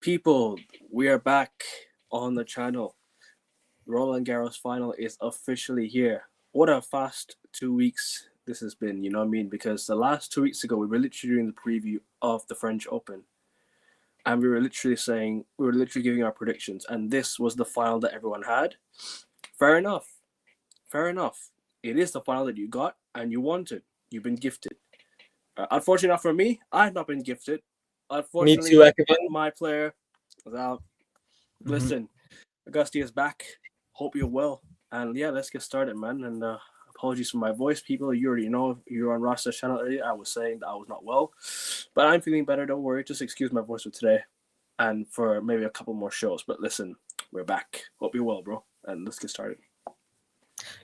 People, we are back on the channel. Roland Garros final is officially here. What a fast 2 weeks this has been, you know what I mean? Because the last 2 weeks ago, we were literally doing the preview of the French Open. And we were literally giving our predictions. And this was the final that everyone had. Fair enough. It is the final that you got and you wanted. You've been gifted. Unfortunately, not for me, I've not been gifted. Unfortunately, Me too, my player was out. Listen, Agastya is back. Hope you're well. And yeah, let's get started, man. And apologies for my voice, people. You already know, you're on Rasta's channel earlier. I was saying that I was not well, but I'm feeling better. Don't worry. Just excuse my voice for today and for maybe a couple more shows. But listen, we're back. Hope you're well, bro. And let's get started.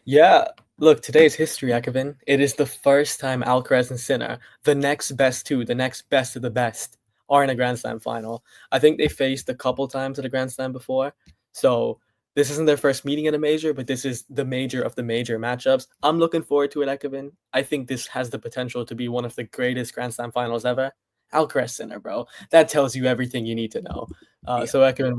Yeah, look, today is history, Akavin. It is the first time Alcaraz and Sinner, the next best two, the next best of the best, are in a Grand Slam final. I think they faced a couple times at a Grand Slam before, so this isn't their first meeting in a major, but this is the major of the major matchups. I'm looking forward to it, Akavin. I think this has the potential to be one of the greatest Grand Slam finals ever. Alcaraz Sinner, bro. That tells you everything you need to know. So, Akavin,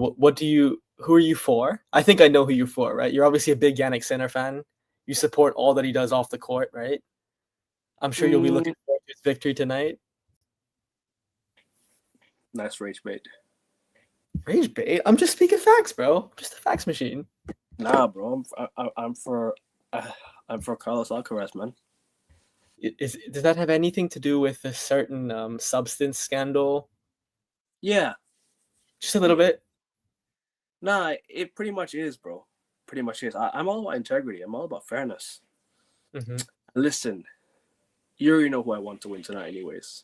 who are you for? I think I know who you're for, right? You're obviously a big Jannik Sinner fan. You support all that he does off the court, right? I'm sure you'll be looking forward to his victory tonight. Nice rage bait. Rage bait? I'm just speaking facts, bro. I'm just a facts machine. Nah, bro. I'm for Carlos Alcaraz, man. Does that have anything to do with a certain substance scandal? Yeah. Just a little bit? Nah, it pretty much is, bro. Pretty much is. I'm all about integrity. I'm all about fairness. Listen, you already know who I want to win tonight anyways.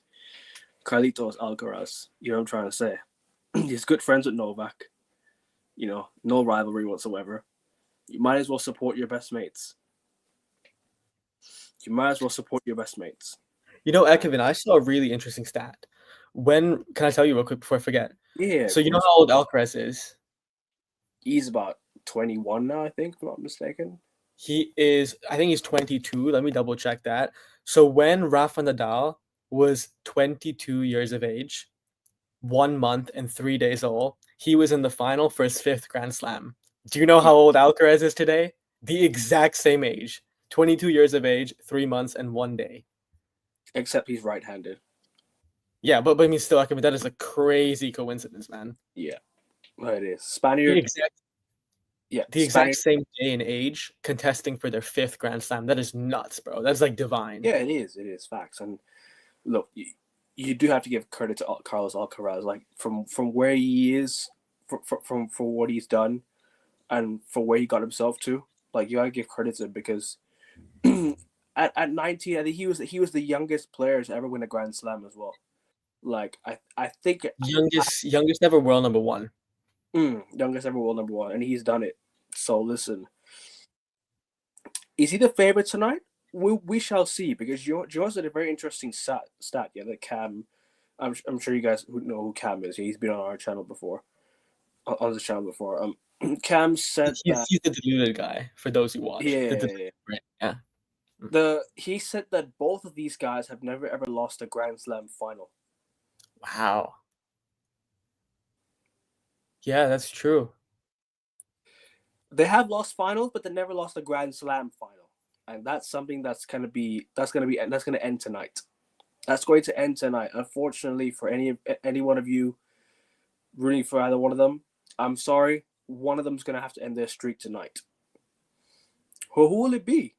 Carlitos Alcaraz. You know what I'm trying to say? He's good friends with Novak. You know, no rivalry whatsoever. You might as well support your best mates. You know, Ekevin, I saw a really interesting stat. Can I tell you real quick before I forget? Yeah. So you know how old Alcaraz is? He's about 21 now, I think, if I'm not mistaken. I think he's 22. Let me double check that. So when Rafa Nadal was 22 years of age, 1 month and 3 days old, he was in the final for his 5th Grand Slam. Do you know how old Alcaraz is today? The exact same age. 22 years of age, 3 months and 1 day. Except he's right-handed. Yeah, but I mean, still, that is a crazy coincidence, man. Yeah, well, it is. Spaniard. The exact same day and age contesting for their 5th Grand Slam. That is nuts, bro. That's like divine. Yeah, it is. It is facts. And look, you do have to give credit to Carlos Alcaraz, like from where he is, from what he's done, and for where he got himself to. Like, you gotta give credit to him because at 19, I think he was the youngest player to ever win a Grand Slam as well. Like, I think youngest ever world number one. Youngest ever world number one, and he's done it. So listen, is he the favorite tonight? We shall see, because Joe's had a very interesting stat. Yeah, that Cam, I'm sure you guys know who Cam is. He's been on our channel before, on the channel before. Cam said he's the deluded guy. For those who watch, yeah. He said that both of these guys have never ever lost a Grand Slam final. Wow. Yeah, that's true. They have lost finals, but they never lost a Grand Slam final, and that's something that's going to end tonight. That's going to end tonight. Unfortunately, for any one of you rooting for either one of them, I'm sorry. One of them's going to have to end their streak tonight. Who will it be?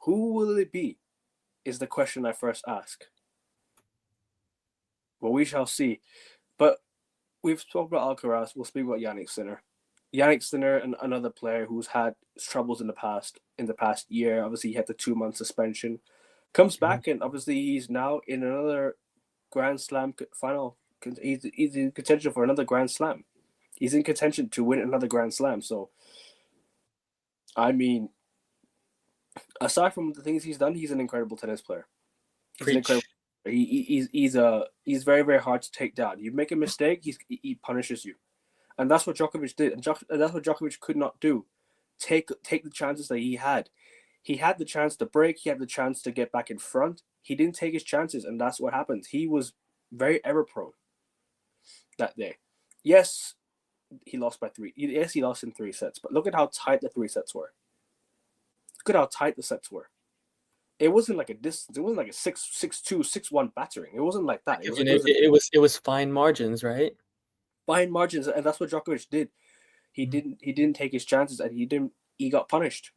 Who will it be? Is the question I first ask. Well, we shall see. But we've spoken about Alcaraz. We'll speak about Jannik Sinner. Jannik Sinner, another player who's had troubles in the past year. Obviously, he had the 2-month suspension. Comes back, and obviously he's now in another Grand Slam final. He's in contention for another Grand Slam. He's in contention to win another Grand Slam. So, I mean, aside from the things he's done, he's an incredible tennis player. He's very, very hard to take down. You make a mistake, he punishes you. And that's what Djokovic did. And that's what Djokovic could not do. Take the chances that he had. He had the chance to break. He had the chance to get back in front. He didn't take his chances, and that's what happened. He was very error prone that day. Yes, he lost by 3. Yes, he lost in 3 sets, but look at how tight the 3 sets were. Look at how tight the sets were. It wasn't like a distance. It wasn't like a 6-2, 6-1 battering. It wasn't like that. It was fine margins, right? Fine margins, and that's what Djokovic did. He didn't take his chances, and he got punished.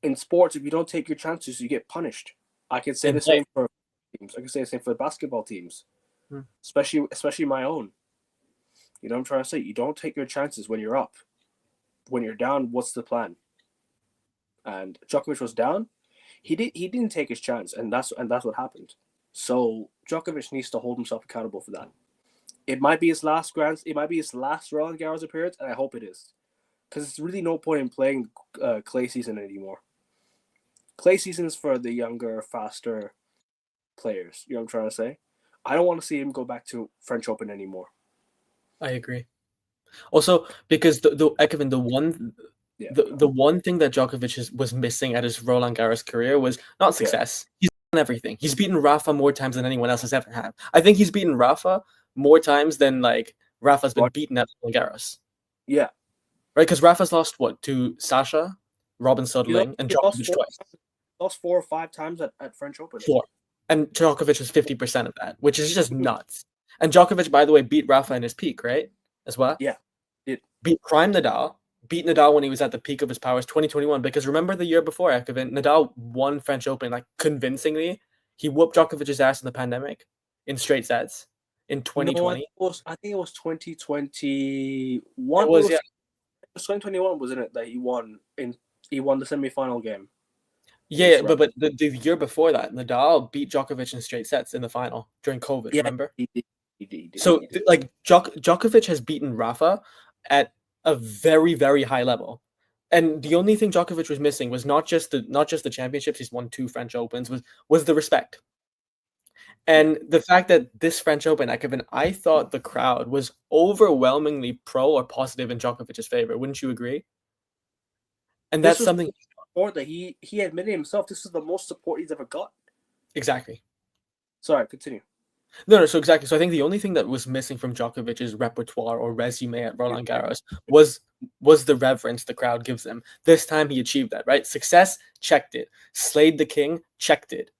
In sports, if you don't take your chances, you get punished. I can say the same for teams. I can say the same for basketball teams, especially my own. You know what I'm trying to say? You don't take your chances when you're up. When you're down, what's the plan? And Djokovic was down. He didn't take his chance, and that's what happened. So Djokovic needs to hold himself accountable for that. It might be his last Roland Garros appearance, and I hope it is, because it's really no point in playing clay season anymore. Clay season is for the younger, faster players. You know what I'm trying to say? I don't want to see him go back to French Open anymore. I agree. Also, because the one thing that Djokovic was missing at his Roland Garros career was not success. He's done everything. He's beaten Rafa more times than anyone else has ever had. I think he's beaten Rafa more times than like Rafa's been beaten at Roland Garros. Yeah. Right, because Rafa's lost what to Sasha, Robin Soderling, and Djokovic twice. Lost 4 or 5 times at French Open. 4. And Djokovic was 50% of that, which is just nuts. And Djokovic, by the way, beat Rafa in his peak, right? As well. Yeah. Beat prime Nadal. Beat Nadal when he was at the peak of his powers, 2021. Because remember the year before, Ekevin, Nadal won French Open like convincingly. He whooped Djokovic's ass in the pandemic in straight sets in 2020. No, I think it was 2021. It was 2021, wasn't it, that he won the semifinal game? Yeah, but the year before that, Nadal beat Djokovic in straight sets in the final during COVID. Remember? He did. So like Djokovic has beaten Rafa at a very, very high level, and the only thing Djokovic was missing was not just the championships. He's won 2 French Opens. Was the respect, and the fact that this French Open, I thought the crowd was overwhelmingly pro or positive in Djokovic's favor. Wouldn't you agree? And that's something. Or that he admitted himself, this is the most support he's ever got. Exactly. Sorry, continue. No, so exactly. So I think the only thing that was missing from Djokovic's repertoire or resume at Roland Garros was the reverence the crowd gives him. This time he achieved that, right? Success, checked it. Slayed the king, checked it.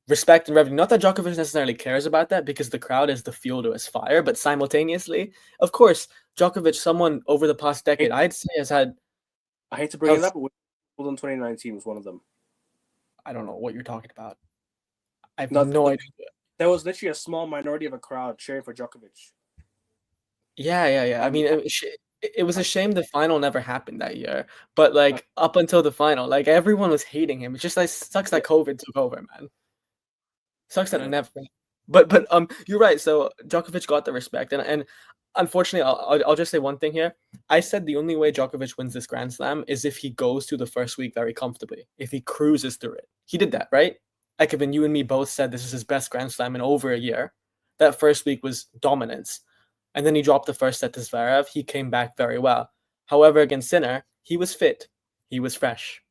Respect and revenue. Not that Djokovic necessarily cares about that because the crowd is the fuel to his fire, but simultaneously, of course, Djokovic, someone over the past decade, I'd say has had... I hate to bring it up, but Wimbledon 2019 was one of them. I don't know what you're talking about. I have no idea. There was literally a small minority of a crowd cheering for Djokovic. Yeah. I mean, it was a shame the final never happened that year. But like up until the final, like everyone was hating him. It's just like sucks that COVID took over, man. Sucks that it never. But you're right. So Djokovic got the respect, and unfortunately, I'll just say one thing here. I said the only way Djokovic wins this Grand Slam is if he goes through the first week very comfortably. If he cruises through it, he did that, right? Ekevin, you and me both said this is his best Grand Slam in over a year. That first week was dominance. And then he dropped the first set to Zverev. He came back very well. However, against Sinner, he was fit. He was fresh.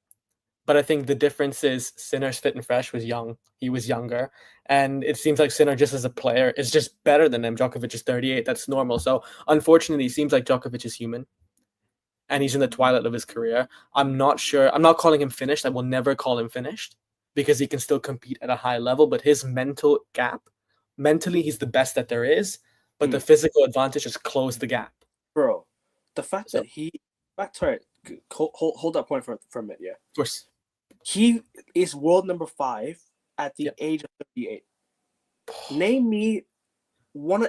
But I think the difference is Sinner's fit and fresh was young. He was younger. And it seems like Sinner, just as a player, is just better than him. Djokovic is 38. That's normal. So, unfortunately, it seems like Djokovic is human. And he's in the twilight of his career. I'm not sure. I'm not calling him finished. I will never call him finished, because he can still compete at a high level, but his mental gap, mentally, he's the best that there is, but the physical advantage has closed the gap. Bro, the fact that hold that point for a minute, yeah? Of course. He is world number 5 at the age of 38. Name me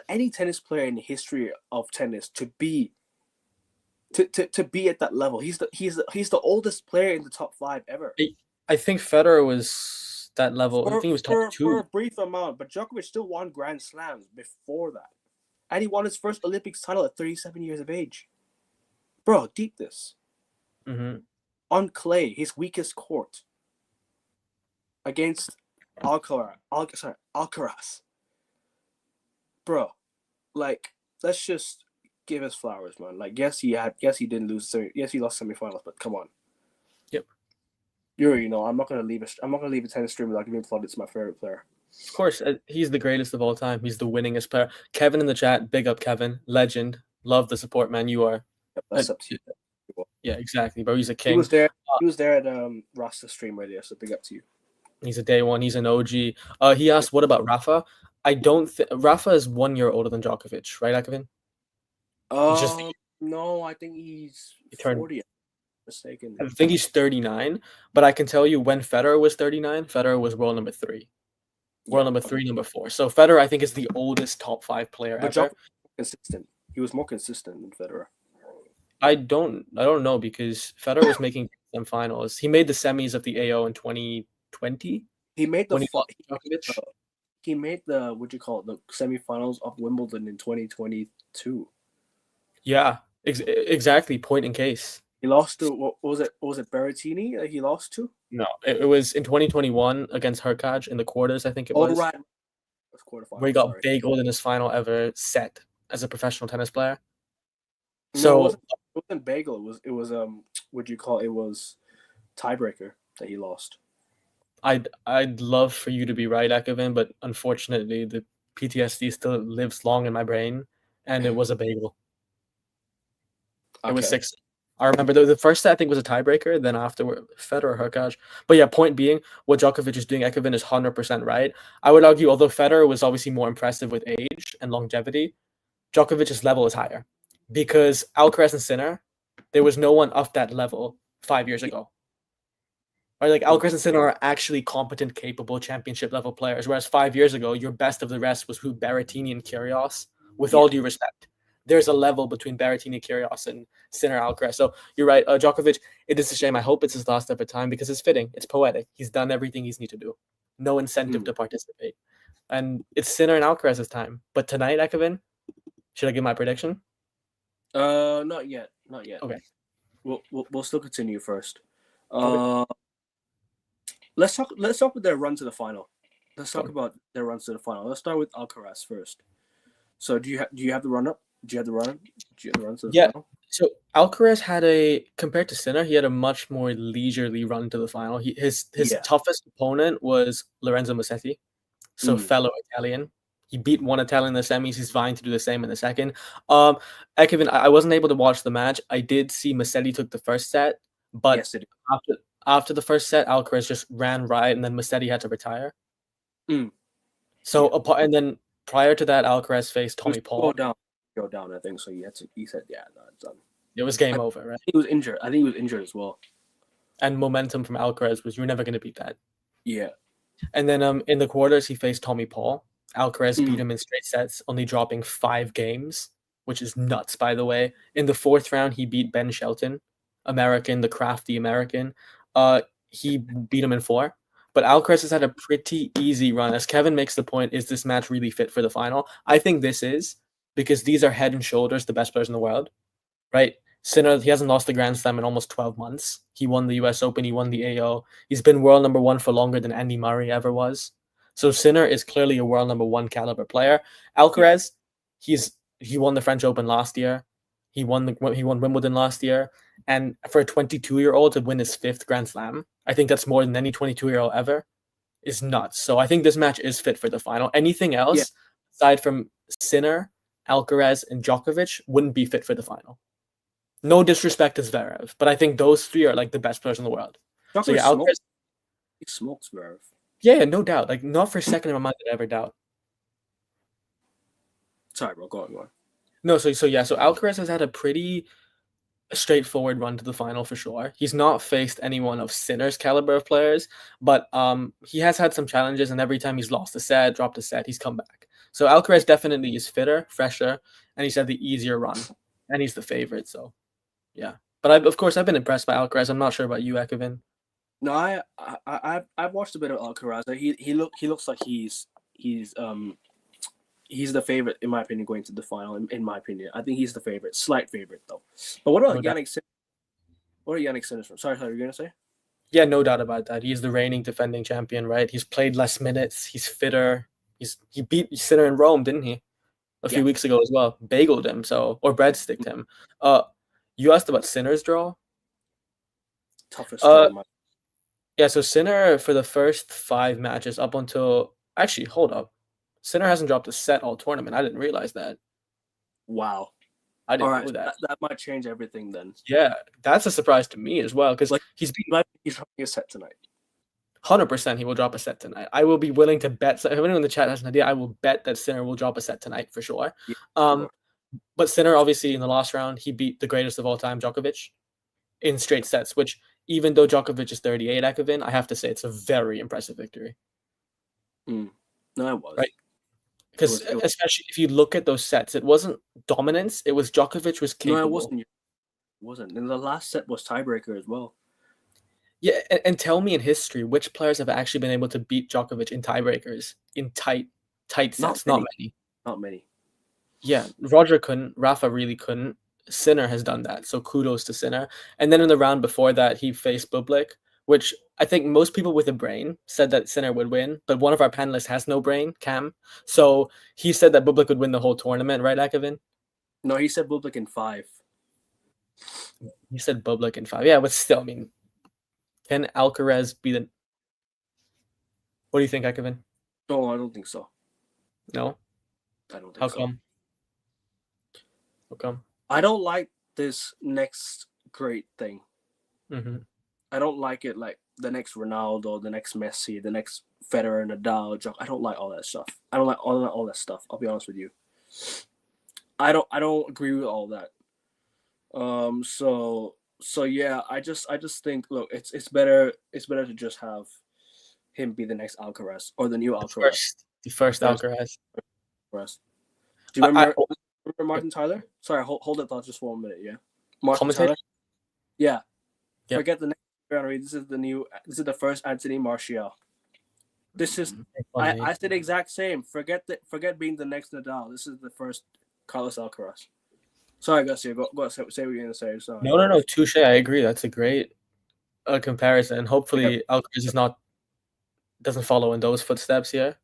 any tennis player in the history of tennis to be at that level. He's the oldest player in the top 5 ever. I think Federer was that level. I think he was top 2. For a brief amount, but Djokovic still won Grand Slams before that. And he won his first Olympics title at 37 years of age. Bro, deep this. Mm-hmm. On clay, his weakest court. Against ALCARAZ. Bro, like, let's just give us flowers, man. Like, yes, he didn't lose. Yes, he lost semifinals, but come on. Yep. You know, I'm not gonna leave a tennis stream without giving plaudits to my favorite player. Of course, he's the greatest of all time. He's the winningest player. Kevin in the chat, big up Kevin, legend. Love the support, man. You are. That's up to you. Yeah, exactly, bro. He's a He king. was there. He was there at Rasta stream earlier, so big up to you. He's a day one. He's an OG. He asked, "What about Rafa?" I don't think Rafa is 1 year older than Djokovic, right, Akavin? Just No, I think he's he turned. 40. Mistaken. I think he's 39. But I can tell you, when Federer was 39, Federer was world number 3. World number 3, number 4. So Federer, I think, is the oldest top 5 player But ever. Consistent. He was more consistent than Federer. I don't know, because Federer was making semifinals. He made the semis of the AO in 2020. He made when the he made the the semifinals of Wimbledon in 2022. Yeah, exactly. Point in case. He lost to what was it? Was it Berrettini that he lost to? No, it was in 2021 against Hurkacz in the quarters. I think it was. Right. Quarterfinals, where he got bageled in his final ever set as a professional tennis player. So it wasn't bagel. It was it was tiebreaker that he lost. I'd love for you to be right, Akavin, but unfortunately the PTSD still lives long in my brain, and it was a bagel. Okay. It was 6. I remember the first set I think was a tiebreaker, then afterward Federer, Hurkacz. But yeah, point being, what Djokovic is doing, Ekavin, is 100% right. I would argue, although Federer was obviously more impressive with age and longevity, Djokovic's level is higher. Because Alcaraz and Sinner, there was no one of that level 5 years ago. Right, like Alcaraz and Sinner are actually competent, capable championship level players, whereas 5 years ago, your best of the rest was Berrettini and Kyrgios. With all due respect, there's a level between Berrettini, Kyrgios, and Sinner, Alcaraz. So you're right, Djokovic. It is a shame. I hope it's his last ever time, because it's fitting. It's poetic. He's done everything he's need to do. No incentive to participate, and it's Sinner and Alcaraz's time. But tonight, Ekavin, should I give my prediction? Not yet. Okay. We'll still continue first. Let's talk about their run to the final. Let's talk about their runs to the final. Let's start with Alcaraz first. So do you have the run up? Do you have the run to the final? So Alcaraz compared to Sinner, he had a much more leisurely run to the final. His toughest opponent was Lorenzo Musetti, so fellow Italian. He beat one Italian in the semis. He's vying to do the same in the second. Ekavin, I wasn't able to watch the match. I did see Musetti took the first set, but after the first set, Alcaraz just ran right, and then Musetti had to retire. So and then prior to that, Alcaraz faced Tommy Paul. Go down. I think so. He said, "Yeah, no, it's done." It was game over, right? He was injured. I think he was injured as well. And momentum from Alcaraz was, you're never going to beat that. Yeah. And then in the quarters, he faced Tommy Paul. Alcaraz beat him in straight sets, only dropping 5 games, which is nuts, by the way. In the 4th round, he beat Ben Shelton, American, the crafty American. He beat him in 4. But Alcaraz has had a pretty easy run. As Kevin makes the point, is this match really fit for the final? I think this is, because these are head and shoulders the best players in the world, right? Sinner, he hasn't lost the Grand Slam in almost 12 months. He won the US Open. He won the AO. He's been world number 1 for longer than Andy Murray ever was. So Sinner is clearly a world number 1 caliber player. Alcaraz, he won the French Open last year. He won Wimbledon last year. And for a 22-year-old to win his 5th Grand Slam, I think that's more than any 22-year-old ever, is nuts. So I think this match is fit for the final. Anything else, aside from Sinner, Alcaraz, and Djokovic, wouldn't be fit for the final. No disrespect to Zverev, but I think those 3 are like the best players in the world. So yeah, Alcaraz, he smokes Zverev. Yeah, no doubt. Like, not for a second in my mind did I ever doubt. Sorry, bro. Go on. No, so Alcaraz has had a pretty straightforward run to the final for sure. He's not faced anyone of Sinner's caliber of players, but he has had some challenges, and every time he's lost a set, dropped a set, he's come back. So Alcaraz definitely is fitter, fresher, and he's had the easier run, and he's the favorite. So, yeah. But of course, I've been impressed by Alcaraz. I'm not sure about you, Ekavin. No, I've watched a bit of Alcaraz. He looks like he's the favorite, in my opinion, going to the final. In my opinion, I think he's the favorite, slight favorite though. But what about Jannik Sinner? What are Jannik Sinner from? Sorry, you're gonna say? Yeah, no doubt about that. He's the reigning defending champion, right? He's played less minutes. He's fitter. He beat Sinner in Rome, didn't he? A few weeks ago as well. Bageled him, or breadsticked him. You asked about Sinner's draw. Toughest draw. Yeah, so Sinner for the first 5 matches up until actually, hold up. Sinner hasn't dropped a set all tournament. I didn't realize that. Wow. I All didn't right, know that. that might change everything then. Yeah, that's a surprise to me as well because Like, he's he's dropping a set tonight. 100% he will drop a set tonight. I will be willing to bet. So if anyone in the chat has an idea, I will bet that Sinner will drop a set tonight for sure. Yeah, Um, sure. but Sinner, obviously, in the last round, he beat the greatest of all time, Djokovic, in straight sets, which even though Djokovic is 38, Akavin, I have to say it's a very impressive victory. No, it was. Right? Because especially if you look at those sets, it wasn't dominance. It was Djokovic was capable. No, it wasn't. It wasn't. And the last set was tiebreaker as well. Yeah, and tell me in history, which players have actually been able to beat Djokovic in tiebreakers, in tight sets? Not many. Not many. Yeah, Roger couldn't. Rafa really couldn't. Sinner has done that, so kudos to Sinner. And then in the round before that, he faced Bublik, which I think most people with a brain said that Sinner would win, but one of our panelists has no brain, Cam. So he said that Bublik would win the whole tournament, right, Akavin? No, he said Bublik in 5. He said Bublik in 5. Yeah, but still, I mean, can Alcaraz be the... What do you think, Akavin? No, I don't think so. No? I don't think How so. come? How come? I don't like this next great thing. Mm-hmm. I don't like it like the next Ronaldo, the next Messi, the next Federer, Nadal. I don't like all that stuff. I don't like all that stuff. I'll be honest with you. I don't agree with all that. So yeah, I just think, look, it's better to just have him be the next Alcaraz or the new Alcaraz. The first Alcaraz. Do you remember Martin Tyler? Sorry, hold that thought just for 1 minute. Yeah, Martin Tyler. Yeah. Yep. Forget the next round. This is the first Anthony Martial. This is I said the exact same. Forget being the next Nadal. This is the first Carlos Alcaraz. Sorry, Agastya, go say what you're gonna say. Sorry. No. Touche. I agree. That's a great comparison. Hopefully, Alcaraz doesn't follow in those footsteps here,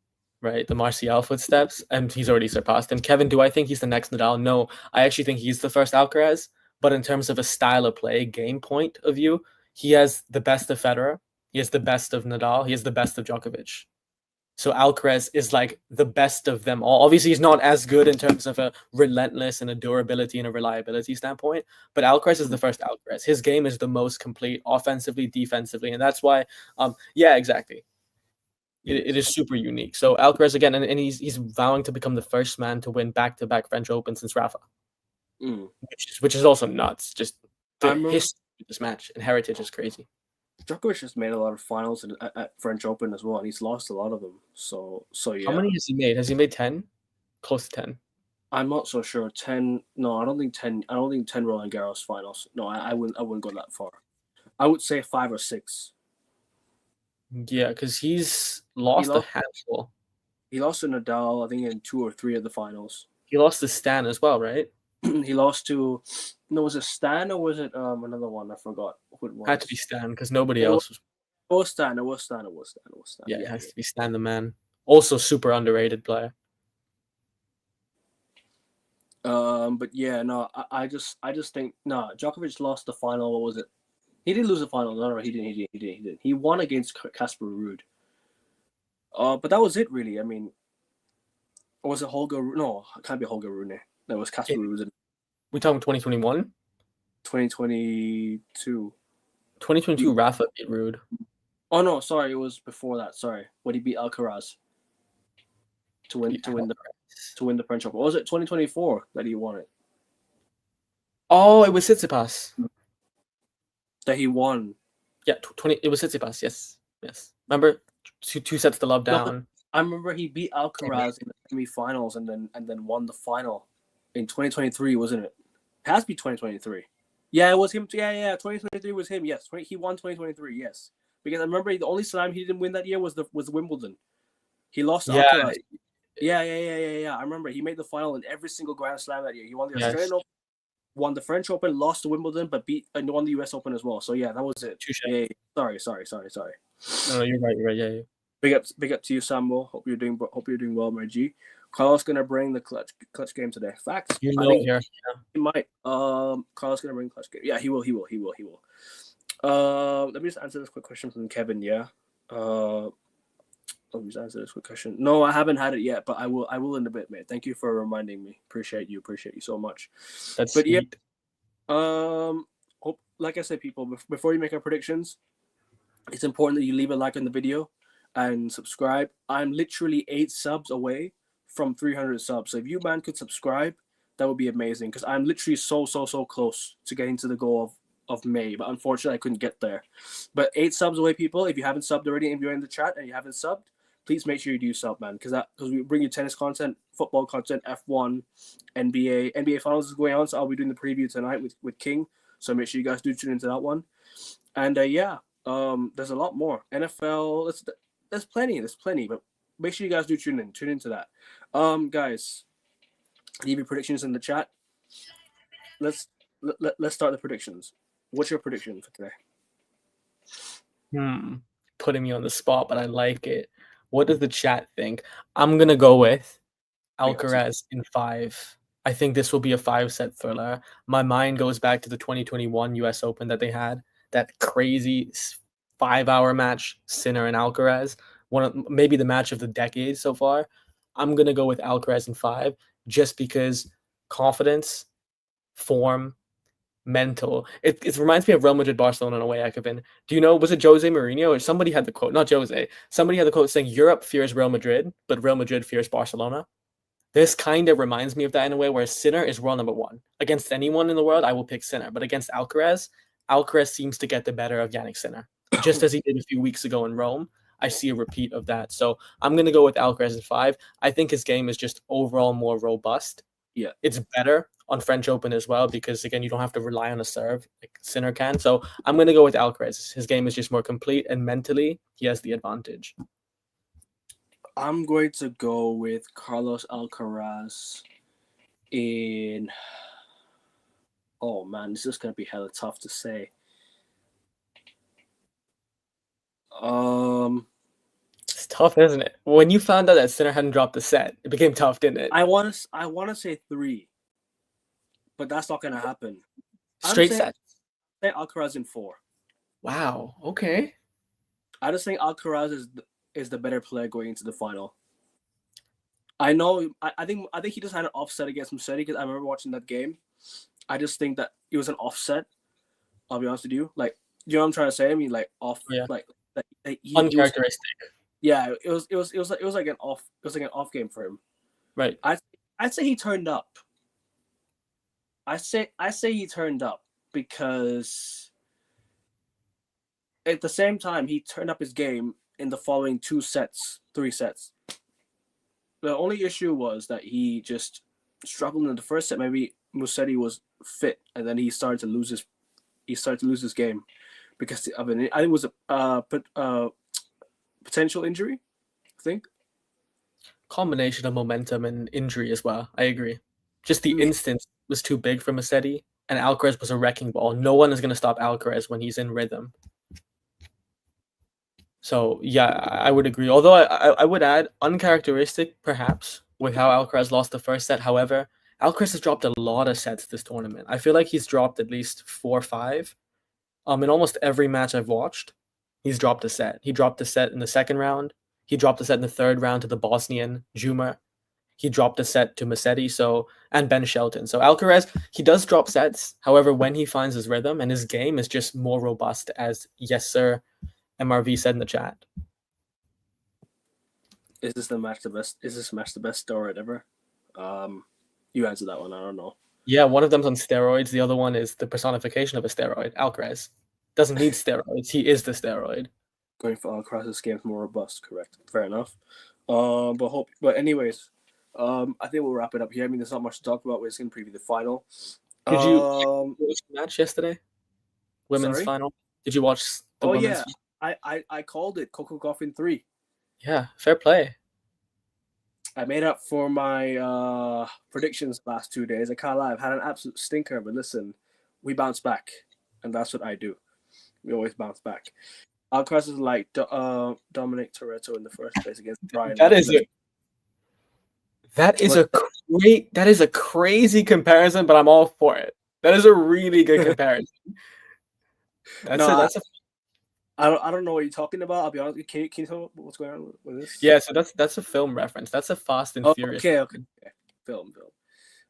right? The Martial footsteps, and he's already surpassed him. Kevin, do I think he's the next Nadal? No, I actually think he's the first Alcaraz. But in terms of a style of play, game point of view, he has the best of Federer. He has the best of Nadal. He has the best of Djokovic. So Alcaraz is like the best of them all. Obviously, he's not as good in terms of a relentless and a durability and a reliability standpoint, but Alcaraz is the first Alcaraz. His game is the most complete offensively, defensively, and that's why, yeah, exactly. It is super unique. So Alcaraz again, and he's vowing to become the first man to win back-to-back French Open since Rafa, which is also nuts. Just the history of this match and heritage is crazy. Djokovic has made a lot of finals at French Open as well, and he's lost a lot of them. So yeah. How many has he made? Has he made 10? Close to 10. I'm not so sure. 10? No, I don't think 10. I don't think 10 Roland Garros finals. No, I wouldn't go that far. I would say 5 or 6. Yeah, because he's lost a handful. He lost to Nadal, I think, in 2 or 3 of the finals. He lost to Stan as well, right? He lost to, no, was it Stan or was it another one? I forgot who it was. Had to be Stan because nobody else was. It was Stan. Yeah, it has to be Stan the man. Also super underrated player. But yeah, no, I just think, no, Djokovic lost the final. What was it? He didn't lose the final. No, he didn't. He won against Casper Ruud. But that was it, really. I mean, was it Holger? No, it can't be Holger Rune. That was Casper Ruud. We talking 2021? 2022. 2022, Rafa beat Ruud. Oh no, sorry, it was before that. Sorry, when he beat Alcaraz to win the French Open. Or was it 2024 that he won it? Oh, it was Tsitsipas. That he won. Yeah, it was Tsitsipas. Yes. Remember, two sets to love down. No, I remember he beat Alcaraz in the semi-finals and then won the final in 2023, wasn't it? It has to be 2023. Yeah, it was him. Yeah. 2023 was him. Yes, he won 2023. Yes, because I remember the only slam he didn't win that year was Wimbledon. He lost to Alcaraz. Yeah. I remember he made the final in every single Grand Slam that year. He won the Australian Open, won the French Open, lost to Wimbledon, but won the US Open as well. So yeah, that was it. Yeah. Sorry. No, you're right. Yeah. Big up to you, Samuel. Hope you're doing well, my G. Carlos gonna bring the clutch game today. Facts. I think he might. Carlos gonna bring clutch game. Yeah, he will. Let me just answer this quick question from Kevin. Yeah. Oh, you answer this quick question. No, I haven't had it yet, but I will. I will in a bit, mate. Thank you for reminding me. Appreciate you. Appreciate you so much. That's But yeah, sweet. like I said, people, before you make our predictions, it's important that you leave a like on the video and subscribe. I'm literally 8 subs away from 300 subs. So if you, man, could subscribe, that would be amazing. Because I'm literally so close to getting to the goal of May. But unfortunately, I couldn't get there. But 8 subs away, people. If you haven't subbed already, if you're in the chat and you haven't subbed, please make sure you do sub, man. Because we bring you tennis content, football content, F1, NBA finals is going on. So I'll be doing the preview tonight with King. So make sure you guys do tune into that one. And yeah. There's a lot more. NFL, there's plenty, but make sure you guys do tune into that. Guys, leave your predictions in the chat. Let's start the predictions. What's your prediction for today? Putting me on the spot, but I like it. What does the chat think? I'm gonna go with Alcaraz in 5. I think this will be a 5-set thriller. My mind goes back to the 2021 US Open that they had. That crazy 5-hour match, Sinner and Alcaraz, maybe the match of the decade so far. I'm gonna go with Alcaraz in 5, just because confidence, form, mental. It reminds me of Real Madrid Barcelona in a way, Ekevin. Do you know, was it Jose Mourinho or somebody had the quote? Not Jose. Somebody had the quote saying Europe fears Real Madrid, but Real Madrid fears Barcelona. This kind of reminds me of that in a way, where Sinner is world number 1. Against anyone in the world, I will pick Sinner. But against Alcaraz seems to get the better of Jannik Sinner. Just as he did a few weeks ago in Rome. I see a repeat of that. So I'm going to go with Alcaraz in 5. I think his game is just overall more robust. Yeah. It's better on French Open as well, because, again, you don't have to rely on a serve like Sinner can. So I'm going to go with Alcaraz. His game is just more complete, and mentally, he has the advantage. I'm going to go with Carlos Alcaraz in... Oh, man, this is going to be hella tough to say. It's tough, isn't it? When you found out that Sinner hadn't dropped the set, it became tough, didn't it? I want to say 3, but that's not going to happen. Straight set. I say Alcaraz in 4. Wow. Okay. I just think Alcaraz is the better player going into the final. I know. I think he just had an offset against Musetti, because I remember watching that game. I just think that it was an offset. I'll be honest with you. Like, you know what I'm trying to say? I mean, like off, like uncharacteristic. Yeah, it was like an off game for him. Right. I'd say he turned up. I say he turned up because at the same time he turned up his game in the following 3 sets. The only issue was that he just struggled in the first set. Maybe Musetti was fit, and then he started to lose his game because of I think it was a potential injury. I think combination of momentum and injury as well. I agree. Just the instance was too big for Musetti, and Alcaraz was a wrecking ball. No one is going to stop Alcaraz when he's in rhythm. So yeah, I would agree. Although I would add uncharacteristic perhaps with how Alcaraz lost the first set. However, Alcaraz has dropped a lot of sets this tournament. I feel like he's dropped at least 4 or 5. In almost every match I've watched, he's dropped a set. He dropped a set in the second round. He dropped a set in the third round to the Bosnian Juma. He dropped a set to Musetti, and Ben Shelton. So Alcaraz, he does drop sets. However, when he finds his rhythm, and his game is just more robust, as yes sir MRV said in the chat. Is this match the best steroid ever? You answer that one. I don't know. Yeah, one of them's on steroids. The other one is the personification of a steroid. Alcaraz doesn't need steroids. He is the steroid. Going for Alcaraz's game is more robust. Correct. Fair enough. But anyways, I think we'll wrap it up here. I mean, there's not much to talk about. We're just gonna preview the final. Did you watch the match yesterday? Women's final. Did you watch the women's? Yeah. I called it Coco Gauff in 3. Yeah, fair play. I made up for my predictions last 2 days. I can't lie. I've had an absolute stinker, but listen, we bounce back, and that's what I do. We always bounce back. Alcaraz is like Dominic Toretto in the first place against Brian. That is a crazy comparison, but I'm all for it. That is a really good comparison. I don't know what you're talking about. I'll be honest. Can you tell me what's going on with this? Yeah, so that's a film reference. That's a Fast and Oh, Furious. okay. Film.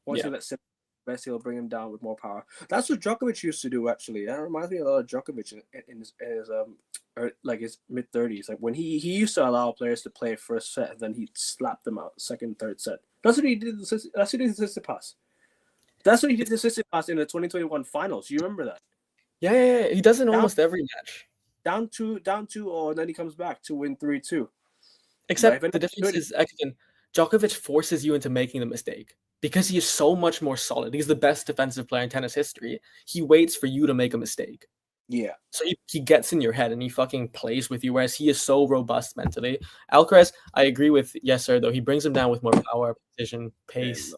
Once he Yeah. lets him, best he'll bring him down with more power. That's what Djokovic used to do. Actually, that reminds me a lot of Djokovic in his mid-30s. Like when he used to allow players to play first set, and then he'd slap them out second, third set. That's what he did. That's what he did to Tsitsipas. That's what he did to Tsitsipas in the 2021 finals. You remember that? Yeah. He does it in Down, almost every match. down two, or and then he comes back to win 3-2. But Except if the difference is, Ekman, Djokovic forces you into making the mistake because he is so much more solid. He's the best defensive player in tennis history. He waits for you to make a mistake. yeah, So he gets in your head and he fucking plays with you, whereas he is so robust mentally. Alcaraz, I agree with yes, sir, though. He brings him down with more power, precision, pace,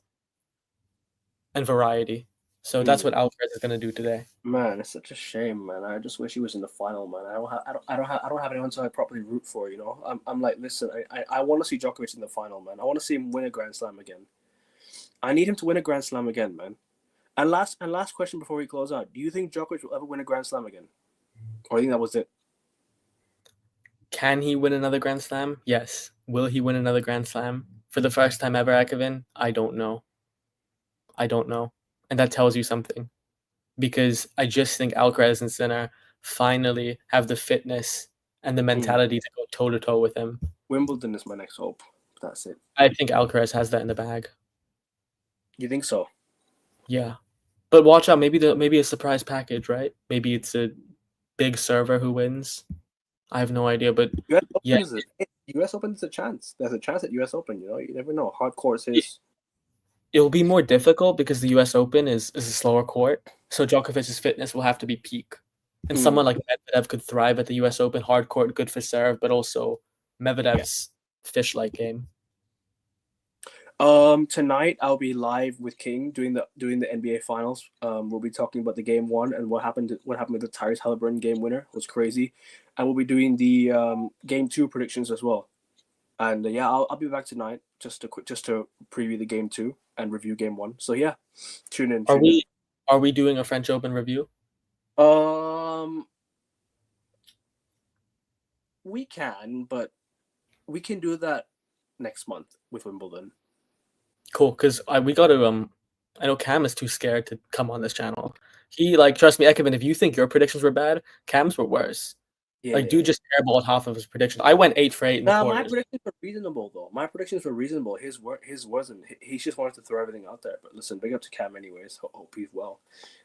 and variety. So that's what Alcaraz is going to do today. Man, it's such a shame, man. I just wish he was in the final, man. I don't have anyone to properly root for. You know, I'm like, listen, I want to see Djokovic in the final, man. I want to see him win a Grand Slam again. I need him to win a Grand Slam again, man. And last question before we close out: do you think Djokovic will ever win a Grand Slam again, or do you think that was it? Can he win another Grand Slam? Yes. Will he win another Grand Slam for the first time ever, Ekman? I don't know. And that tells you something. Because I just think Alcaraz and Sinner finally have the fitness and the mentality to go toe to toe with him. Wimbledon is my next hope. That's it. I think Alcaraz has that in the bag. You think so? Yeah, but watch out. Maybe a surprise package, right? Maybe it's a big server who wins. I have no idea, but US Open is a chance. There's a chance at US Open. You know, you never know. Hard courts is. It'll be more difficult because the US Open is a slower court. So Djokovic's fitness will have to be peak. And someone like Medvedev could thrive at the US Open, hard court, good for serve, but also Medvedev's fish-like game. Tonight I'll be live with King doing the NBA finals. We'll be talking about the game one and what happened with the Tyrese Halliburton game winner. It was crazy. And we'll be doing the game two predictions as well. And yeah, I'll be back tonight just to preview the game two and review game one. So yeah, tune in. Are we doing a French Open review? We can, but we can do that next month with Wimbledon. Cool, because we got to. I know Cam is too scared to come on this channel. He trust me, Ekman. If you think your predictions were bad, Cam's were worse. Yeah, dude just airballed half of his predictions. I went 8 for 8 in the quarters. My predictions were reasonable, though. My predictions were reasonable. His wasn't. He just wanted to throw everything out there. But listen, big up to Cam anyways. Hope he's well.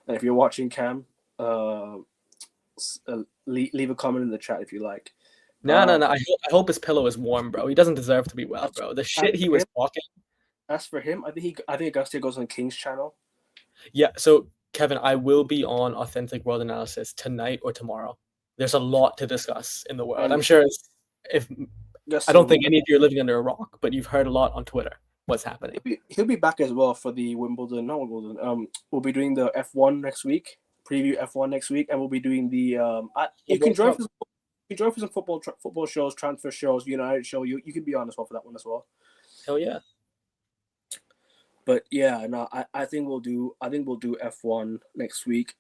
And if you're watching Cam, leave a comment in the chat if you like. No. I hope his pillow is warm, bro. He doesn't deserve to be well, bro. The shit he was talking. As for him, I think Agastya goes on King's channel. Yeah, so Kevin, I will be on Authentic World Analysis tonight or tomorrow. There's a lot to discuss in the world. I'm sure I don't think any of you are living under a rock, but you've heard a lot on Twitter what's happening. He'll be back as well for the Wimbledon. Not Wimbledon. We'll be doing the F1 next week. Preview F1 next week, and we'll be doing the. You can join for some football shows, transfer shows, United show. You can be on as well for that one as well. Hell yeah. But yeah, no, I think we'll do F1 next week.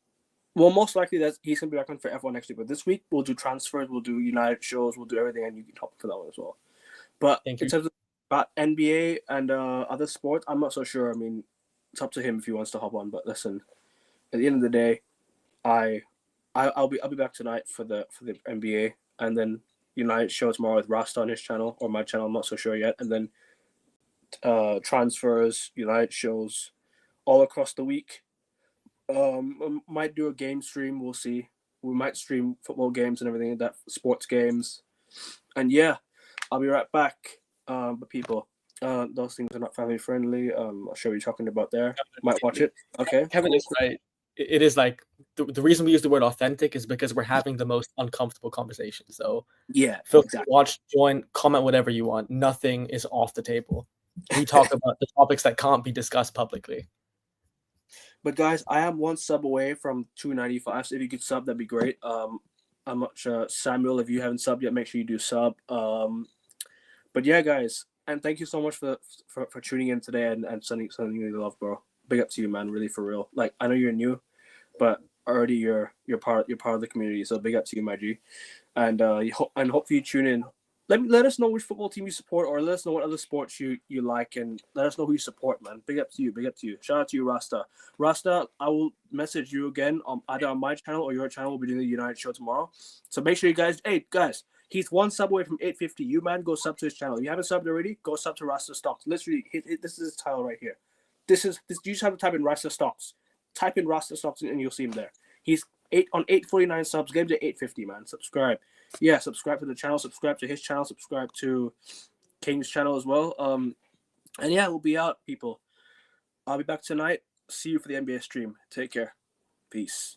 Well, most likely that he's gonna be back on for F1 next week. But this week we'll do transfers, we'll do United shows, we'll do everything, and you can hop for that one as well. But in terms of about NBA and other sports, I'm not so sure. I mean, it's up to him if he wants to hop on. But listen, at the end of the day, I'll be back tonight for the NBA, and then United show tomorrow with Rasta on his channel or my channel. I'm not so sure yet, and then transfers, United shows all across the week. Might do a game stream. We'll see. We might stream football games and everything, that sports games. And yeah, I'll be right back. But people, those things are not family friendly. I'll show you talking about there. Might watch it. Okay. Kevin is right. It is like the reason we use the word authentic is because we're having the most uncomfortable conversation. So yeah, exactly. Watch, join, comment whatever you want. Nothing is off the table. We talk about the topics that can't be discussed publicly. But guys, I am one sub away from 295. So if you could sub, that'd be great. I'm not sure, Samuel, if you haven't subbed yet, make sure you do sub. But yeah, guys, and thank you so much for tuning in today and sending me the love, bro. Big up to you, man. Really, for real. Like, I know you're new, but already you're part of the community. So big up to you, my G. and hopefully you tune in. Let us know which football team you support, or let us know what other sports you like, and let us know who you support, man. Big up to you, big up to you. Shout out to you, Rasta. Rasta, I will message you again either on my channel or your channel. We'll be doing the United show tomorrow, so make sure you guys. Hey guys, he's one sub away from 850. You man, go sub to his channel. If you haven't subbed already, go sub to Rasta Stocks. Literally, this is his title right here. This. You just have to type in Rasta Stocks. Type in Rasta Stocks and you'll see him there. He's 849 subs. Get him to 850, man. Subscribe. Yeah, subscribe to the channel, subscribe to his channel, subscribe to King's channel as well. And yeah, we'll be out, people. I'll be back tonight. See you for the NBA stream. Take care. Peace.